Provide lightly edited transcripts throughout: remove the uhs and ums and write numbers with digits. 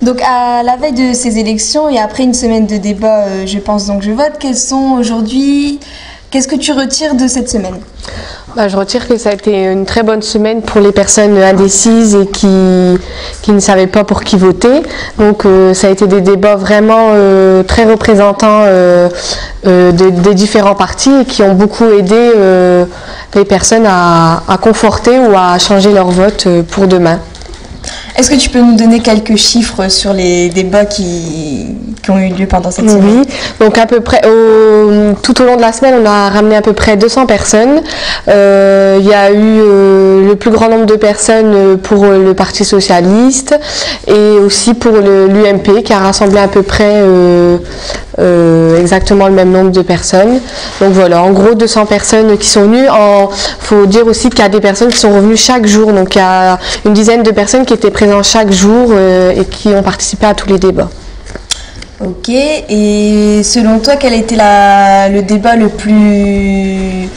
Donc à la veille de ces élections et après une semaine de débat, je pense donc je vote, qu'est-ce que tu retires de cette semaine? Je retire que ça a été une très bonne semaine pour les personnes indécises et qui ne savaient pas pour qui voter. Donc ça a été des débats vraiment très représentants des différents partis et qui ont beaucoup aidé les personnes à conforter ou à changer leur vote pour demain. Est-ce que tu peux nous donner quelques chiffres sur les débats qui ont eu lieu pendant cette semaine? Oui, donc à peu près, tout au long de la semaine, on a ramené à peu près 200 personnes. Il y a eu le plus grand nombre de personnes pour le Parti Socialiste et aussi pour l'UMP qui a rassemblé à peu près exactement le même nombre de personnes. Donc voilà, en gros 200 personnes qui sont venues. Faut dire aussi qu'il y a des personnes qui sont revenues chaque jour. Donc il y a une dizaine de personnes qui étaient présentes chaque jour et qui ont participé à tous les débats. Ok, et selon toi, quel a été le débat le plus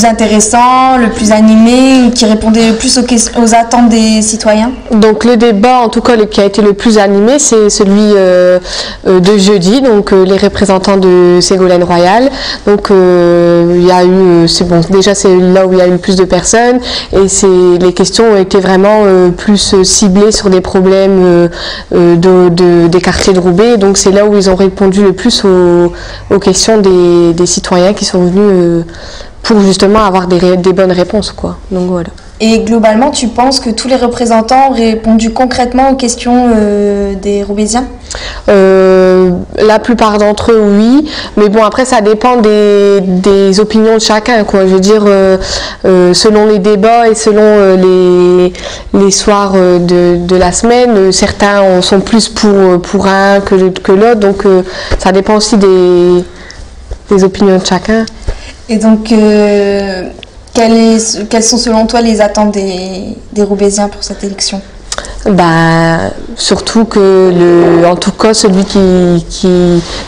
intéressant, le plus animé, qui répondait le plus aux attentes des citoyens? Donc le débat, en tout cas, qui a été le plus animé, c'est celui de jeudi, donc les représentants de Ségolène Royal. Donc il y a eu, déjà c'est là où il y a eu le plus de personnes et les questions ont été vraiment plus ciblées sur des problèmes des quartiers de Roubaix. Donc c'est là où ils ont répondu le plus aux questions des citoyens qui sont venus pour justement avoir des bonnes réponses, quoi. Donc voilà. Et globalement, tu penses que tous les représentants ont répondu concrètement aux questions des Roubaisiens? La plupart d'entre eux, oui. Mais bon, après, ça dépend des opinions de chacun, quoi. Je veux dire, selon les débats et selon les soirs de la semaine, certains sont plus pour un que l'autre. Donc, ça dépend aussi des opinions de chacun. Et donc, quelles sont selon toi les attentes des Roubaisiens pour cette élection? Surtout que en tout cas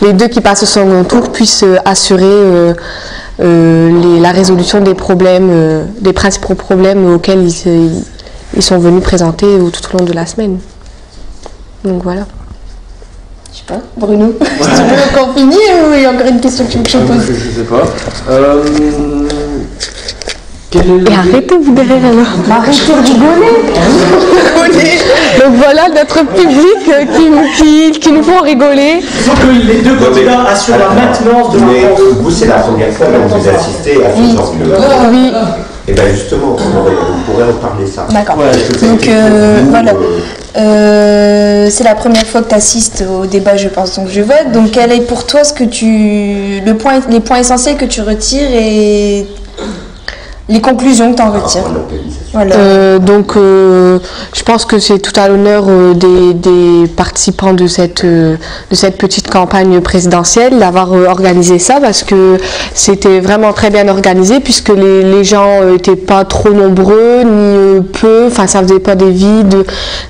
les deux qui passent au second tour puissent assurer la résolution des problèmes, des principaux problèmes auxquels ils sont venus présenter tout au long de la semaine. Donc voilà. Je sais pas, Bruno, tu veux qu'on finisse ou il y a encore une question que tu veux que je pose? Je sais pas. Et arrêtez-vous derrière alors. Arrêtez de rigoler. Donc voilà notre public qui nous font rigoler. Il faut que les deux candidats assurent la maintenance de la France. Vous, c'est la première fois que vous assistez à ce genre de... Oui. Et bien justement, on pourrait en parler ça. D'accord. Donc voilà. C'est la première fois que tu assistes au débat, je pense, donc je vote. Donc quel est pour toi les points essentiels que tu retires et les conclusions que tu en retires? Voilà. Je pense que c'est tout à l'honneur des participants de cette petite campagne présidentielle d'avoir organisé ça, parce que c'était vraiment très bien organisé, puisque les gens étaient pas trop nombreux ni peu, enfin ça faisait pas des vides,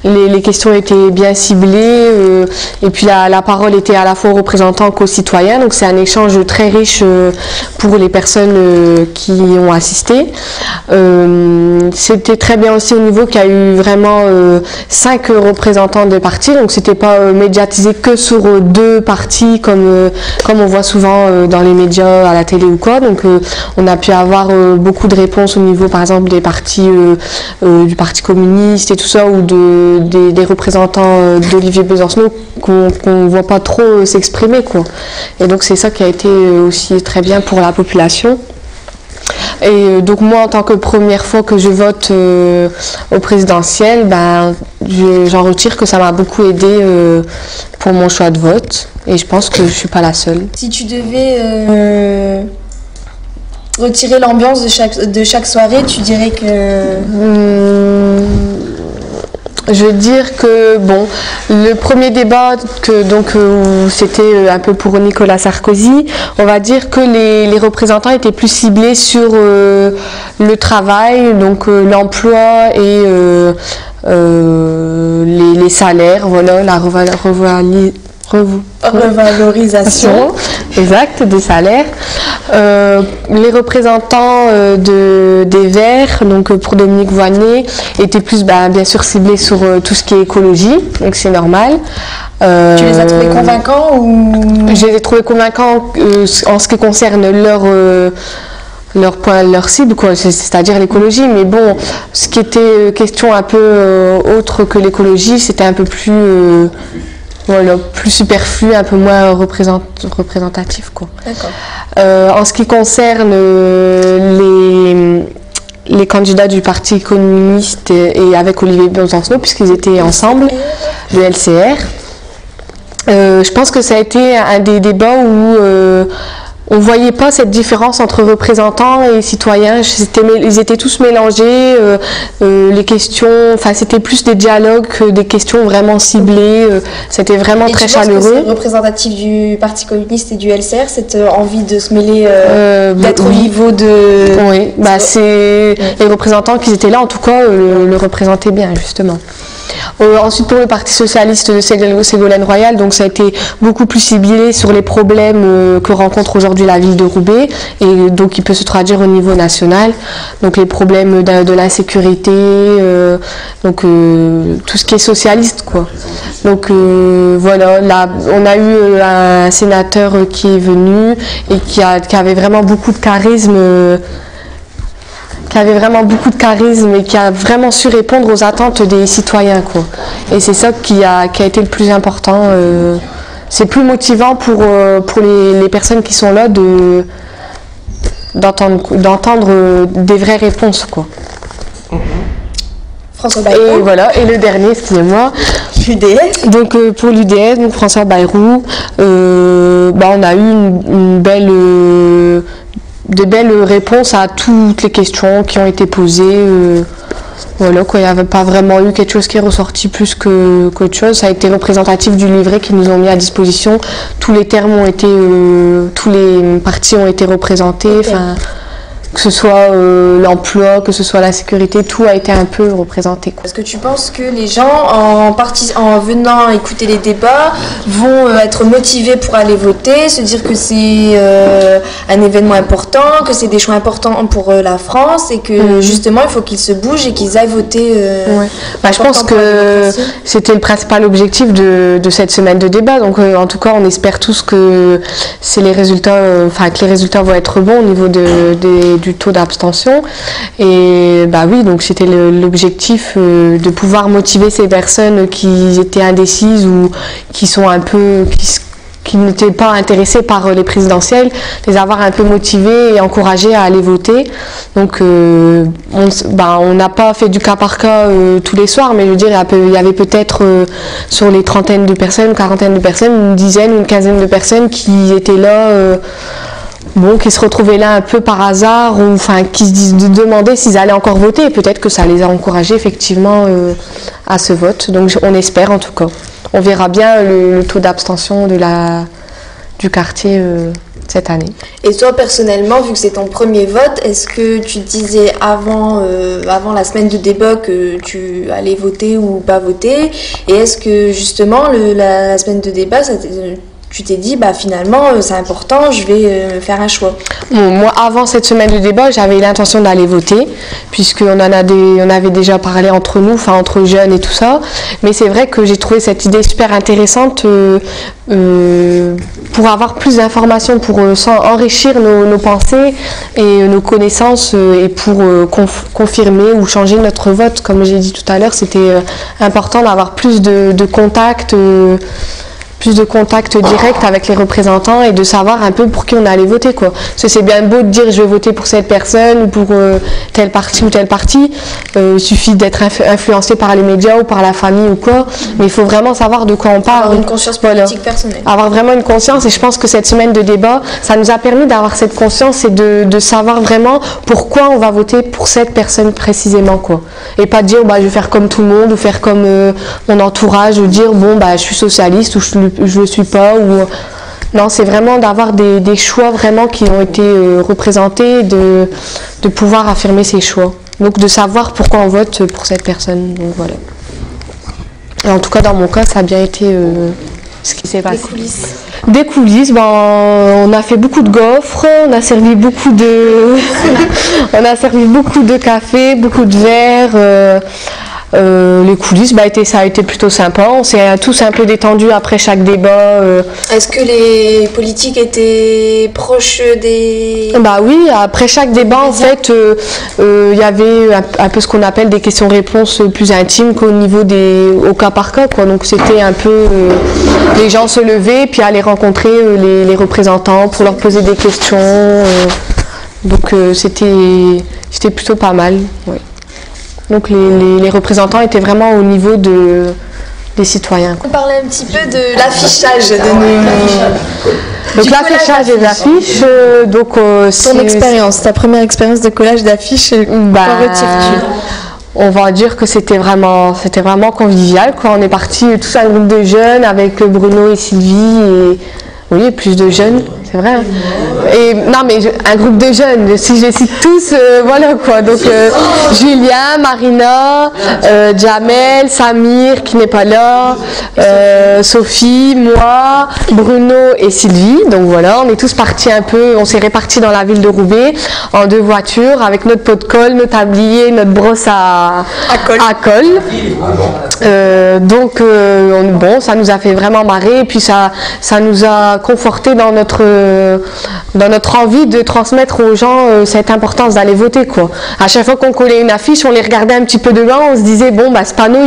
les questions étaient bien ciblées et puis la parole était à la fois aux représentants qu'aux citoyens, donc c'est un échange très riche pour les personnes qui y ont assisté. C'était très bien aussi au niveau qu'il y a eu vraiment 5 représentants de partis, donc c'était pas médiatisé que sur 2 partis comme on voit souvent dans les médias, à la télé ou quoi. Donc on a pu avoir beaucoup de réponses au niveau par exemple des partis du Parti communiste et tout ça, ou des représentants d'Olivier Besancenot qu'on voit pas trop s'exprimer, quoi. Et donc c'est ça qui a été aussi très bien pour la population. Et donc moi, en tant que première fois que je vote au présidentiel, j'en retire que ça m'a beaucoup aidé pour mon choix de vote, et je pense que je suis pas la seule. Si tu devais retirer l'ambiance de chaque soirée, tu dirais que... Je veux dire que le premier débat où c'était un peu pour Nicolas Sarkozy, on va dire que les représentants étaient plus ciblés sur le travail, donc l'emploi et les salaires, voilà, la revalorisation exact des salaires. Les représentants des Verts, donc pour Dominique Voynet, étaient plus bien sûr ciblés sur tout ce qui est écologie, donc c'est normal. Tu les as trouvés convaincants ou... Je les ai trouvés convaincants en ce qui concerne leur cible, quoi, c'est-à-dire l'écologie. Mais bon, ce qui était question un peu autre que l'écologie, c'était un peu plus... plus superflu, un peu moins représentatif, quoi. D'accord. En ce qui concerne les candidats du Parti communiste et avec Olivier Besancenot, puisqu'ils étaient ensemble, le LCR, je pense que ça a été un des débats où on ne voyait pas cette différence entre représentants et citoyens. Ils étaient tous mélangés. Les questions, c'était plus des dialogues que des questions vraiment ciblées. C'était vraiment très chaleureux. Et tu penses que c'est représentatif du Parti communiste et du LCR, cette envie de se mêler, d'être au niveau de... Oui, les représentants qui étaient là, en tout cas, le représentaient bien, justement. Ensuite, pour le Parti socialiste de Ségolène Royal, donc ça a été beaucoup plus ciblé sur les problèmes que rencontre aujourd'hui la ville de Roubaix, et donc il peut se traduire au niveau national. Donc les problèmes de l'insécurité, tout ce qui est socialiste, quoi. Donc voilà, là, on a eu un sénateur qui est venu et qui avait vraiment beaucoup de charisme. Et qui a vraiment su répondre aux attentes des citoyens, quoi. Et c'est ça qui a été le plus important. C'est plus motivant pour les personnes qui sont là d'entendre des vraies réponses, quoi. François Bayrou. Et voilà, et le dernier, excusez-moi. L'UDF. Donc pour l'UDF, donc François Bayrou, on a eu de belles réponses à toutes les questions qui ont été posées. Voilà, quoi, il n'y avait pas vraiment eu quelque chose qui est ressorti plus qu'autre chose. Ça a été représentatif du livret qu'ils nous ont mis à disposition. Tous les termes ont été, tous les partis ont été représentés. Okay. Que ce soit l'emploi, que ce soit la sécurité, tout a été un peu représenté, quoi. Est-ce que tu penses que les gens, en venant écouter les débats, vont être motivés pour aller voter, se dire que c'est un événement important, que c'est des choix importants pour la France et que justement il faut qu'ils se bougent et qu'ils aillent voter je pense que c'était le principal objectif de cette semaine de débat. Donc en tout cas, on espère tous que c'est les résultats, que les résultats vont être bons au niveau du taux d'abstention. Et oui, donc c'était l'objectif de pouvoir motiver ces personnes qui étaient indécises ou qui sont un peu qui n'étaient pas intéressés par les présidentielles, les avoir un peu motivés et encouragés à aller voter. Donc on n'a pas fait du cas par cas tous les soirs, mais je veux dire, il y avait peut-être sur les trentaines de personnes, quarantaine de personnes, une dizaine, une quinzaine de personnes qui étaient là, qui se retrouvaient là un peu par hasard, ou qui se demandaient s'ils allaient encore voter. Peut-être que ça les a encouragés effectivement à ce vote. Donc on espère en tout cas. On verra bien le taux d'abstention du quartier cette année. Et toi personnellement, vu que c'est ton premier vote, est-ce que tu disais avant la semaine de débat que tu allais voter ou pas voter? Et est-ce que justement la semaine de débat, tu t'es dit, finalement, c'est important, je vais faire un choix? Moi, avant cette semaine de débat, j'avais l'intention d'aller voter, puisqu'on on avait déjà parlé entre nous, entre jeunes et tout ça. Mais c'est vrai que j'ai trouvé cette idée super intéressante pour avoir plus d'informations, pour enrichir nos pensées et nos connaissances et pour confirmer ou changer notre vote. Comme j'ai dit tout à l'heure, c'était important d'avoir plus de contacts. Plus de contact direct avec les représentants et de savoir un peu pour qui on allait voter, quoi. Parce que c'est bien beau de dire je vais voter pour cette personne ou pour tel parti ou tel parti. Il suffit d'être influencé par les médias ou par la famille ou quoi, mais il faut vraiment savoir de quoi on parle. Avoir une conscience politique personnelle. Avoir vraiment une conscience, et je pense que cette semaine de débat, ça nous a permis d'avoir cette conscience et de savoir vraiment pourquoi on va voter pour cette personne précisément, quoi. Et pas dire je vais faire comme tout le monde ou faire comme mon entourage, ou dire je suis socialiste ou je le suis pas, ou non, c'est vraiment d'avoir des choix vraiment qui ont été représentés, de pouvoir affirmer ces choix, donc de savoir pourquoi on vote pour cette personne. Donc voilà. Et en tout cas dans mon cas, ça a bien été ce qui s'est passé. Des coulisses. Des coulisses, on a fait beaucoup de gaufres, on a servi beaucoup de, on a servi beaucoup de café, beaucoup de verres. Les coulisses, ça a été plutôt sympa. On s'est tous un peu détendus après chaque débat. Est-ce que les politiques étaient proches des... Oui, après chaque débat, en fait, il y avait un peu ce qu'on appelle des questions-réponses plus intimes qu'au niveau au cas par cas, quoi. Donc c'était un peu les gens se levaient puis aller rencontrer les représentants pour leur poser des questions. Donc c'était plutôt pas mal. Ouais. Donc les représentants étaient vraiment au niveau des citoyens. On parlait un petit peu de l'affichage de Donc l'affichage des affiches, ton expérience, ta première expérience de collage d'affiches, qu'en retires-tu ? On va dire que c'était vraiment convivial, quoi. On est partis tous un groupe de jeunes avec Bruno et Sylvie et plus de jeunes, c'est vrai. Hein. Et non, mais un groupe de jeunes, si je les cite tous, voilà quoi. Donc Julien, Marina, Jamel, Samir qui n'est pas là, Sophie, moi, Bruno et Sylvie. Donc voilà, on est tous partis un peu, on s'est répartis dans la ville de Roubaix en 2 voitures avec notre pot de colle, notre tablier, notre brosse à colle. Donc ça nous a fait vraiment marrer et puis ça nous a conforté dans notre envie de transmettre aux gens cette importance d'aller voter, quoi. À chaque fois qu'on collait une affiche, on les regardait un petit peu de loin, on se disait ce panneau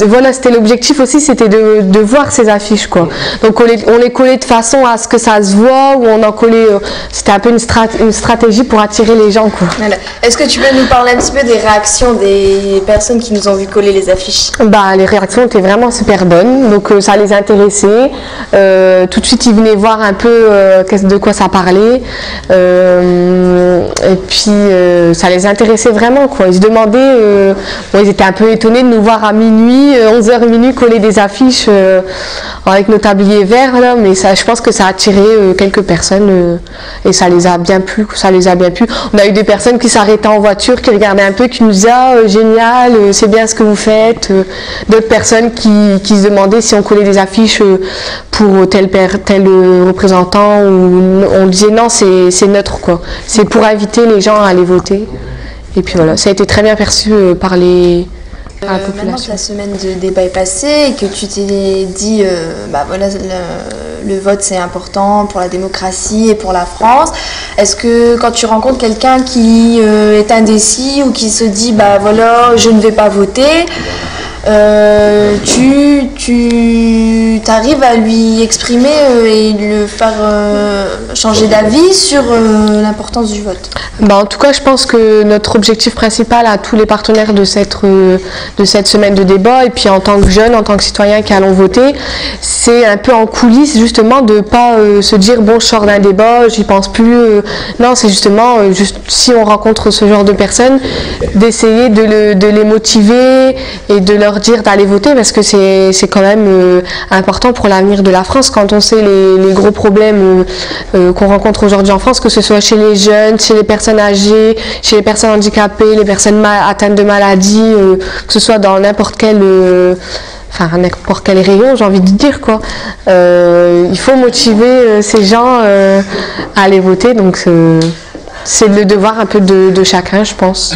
voilà, c'était l'objectif aussi, c'était de voir ces affiches, quoi. Donc on les collait de façon à ce que ça se voit, ou on en collait, c'était un peu une stratégie pour attirer les gens, quoi. Voilà. Est-ce que tu peux nous parler un petit peu des réactions des personnes qui nous ont vu coller les affiches ? Les réactions étaient vraiment super bonnes, donc ça les intéressait. Tout de suite ils venaient voir un peu de quoi ça parlait, et puis ça les intéressait vraiment, quoi. Ils se demandaient, ils étaient un peu étonnés de nous voir à minuit, 11h minuit, coller des affiches avec nos tabliers verts là, mais je pense que ça a attiré quelques personnes et ça les a bien plu. On a eu des personnes qui s'arrêtaient en voiture, qui regardaient un peu, qui nous disaient génial, c'est bien ce que vous faites. D'autres personnes qui se demandaient si on collait des affiches pour tel représentant, ou on disait non, c'est neutre, quoi. C'est pour inviter les gens à aller voter. Et puis voilà, ça a été très bien perçu par la population. Maintenant que la semaine de débat est passée et que tu t'es dit le vote c'est important pour la démocratie et pour la France, est-ce que quand tu rencontres quelqu'un qui est indécis ou qui se dit je ne vais pas voter, tu arrives à lui exprimer et le faire changer d'avis sur l'importance du vote? En tout cas, je pense que notre objectif principal à tous les partenaires de cette semaine de débat, et puis en tant que jeunes, en tant que citoyens qui allons voter, c'est un peu en coulisses justement de pas se dire je sors d'un débat, j'y pense plus. Non, c'est justement si on rencontre ce genre de personnes, d'essayer de les motiver et de leur dire d'aller voter, parce que c'est quand même important pour l'avenir de la France. Quand on sait les gros problèmes qu'on rencontre aujourd'hui en France, que ce soit chez les jeunes, chez les personnes âgées, chez les personnes handicapées, les personnes atteintes de maladies, que ce soit dans n'importe quel rayon, j'ai envie de dire, quoi. Il faut motiver ces gens à aller voter, donc c'est le devoir un peu de chacun, je pense.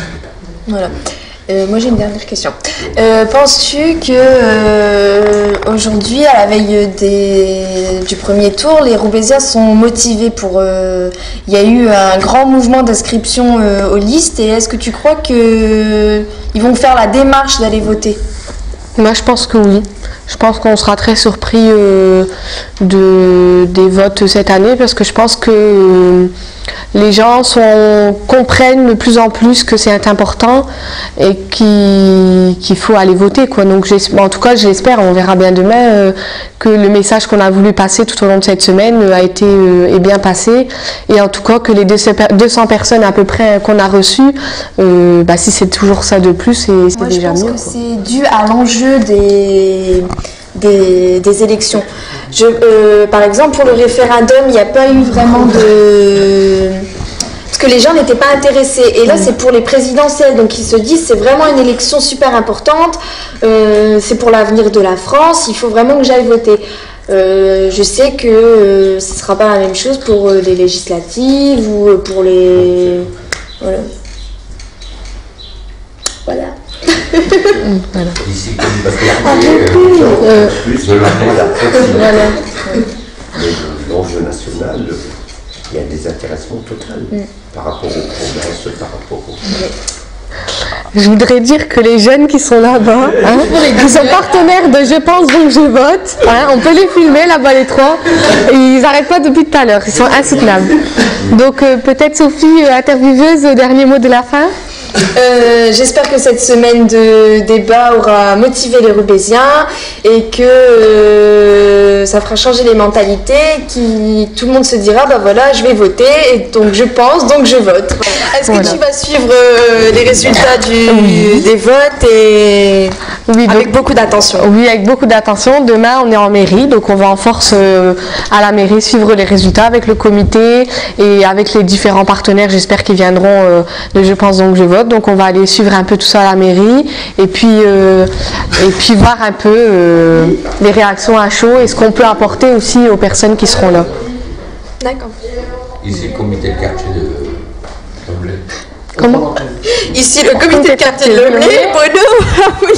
Voilà. Moi j'ai une dernière question. Penses-tu que aujourd'hui, à la veille du premier tour, les Roubaisiens sont motivés pour... Il y a eu un grand mouvement d'inscription aux listes, et est-ce que tu crois qu'ils vont faire la démarche d'aller voter? Moi je pense que oui. Je pense qu'on sera très surpris des votes cette année, parce que je pense que les gens comprennent de plus en plus que c'est important et qu'il faut aller voter, quoi. Donc en tout cas, je l'espère, on verra bien demain que le message qu'on a voulu passer tout au long de cette semaine est bien passé, et en tout cas que les 200 personnes à peu près qu'on a reçues, si c'est toujours ça de plus, c'est déjà mieux. Moi je pense que c'est dû à l'enjeu des élections. Par exemple, pour le référendum, il n'y a pas eu vraiment de... Parce que les gens n'étaient pas intéressés. Et là, c'est pour les présidentielles. Donc, ils se disent, c'est vraiment une élection super importante. C'est pour l'avenir de la France. Il faut vraiment que j'aille voter. Je sais que ce ne sera pas la même chose pour les législatives ou pour les... Voilà. Voilà. Voilà. Ici, parce que plus de l'enjeu national, il y a des intéressements total par rapport aux promesses, par rapport aux... Je voudrais dire que les jeunes qui sont là-bas, qui sont partenaires de Je pense donc je vote, on peut les filmer là-bas les trois, ils n'arrêtent pas depuis tout à l'heure, ils sont insoutenables. Donc peut-être Sophie, intervieweuse, dernier mot de la fin. J'espère que cette semaine de débat aura motivé les Roubaisiens et que ça fera changer les mentalités, tout le monde se dira bah voilà, je vais voter et donc je pense, donc je vote. Est-ce que tu vas suivre les résultats des votes et avec beaucoup d'attention? Oui, avec beaucoup d'attention. Demain, on est en mairie, donc on va en force à la mairie suivre les résultats avec le comité et avec les différents partenaires, j'espère qu'ils viendront de Je pense donc je vote. Donc on va aller suivre un peu tout ça à la mairie et puis voir un peu les réactions à chaud et ce qu'on peut apporter aussi aux personnes qui seront là. D'accord. Ici, le comité de quartier de Lemblay. Comment? Ici, le comité de quartier de Lemblay, Bruno, vous le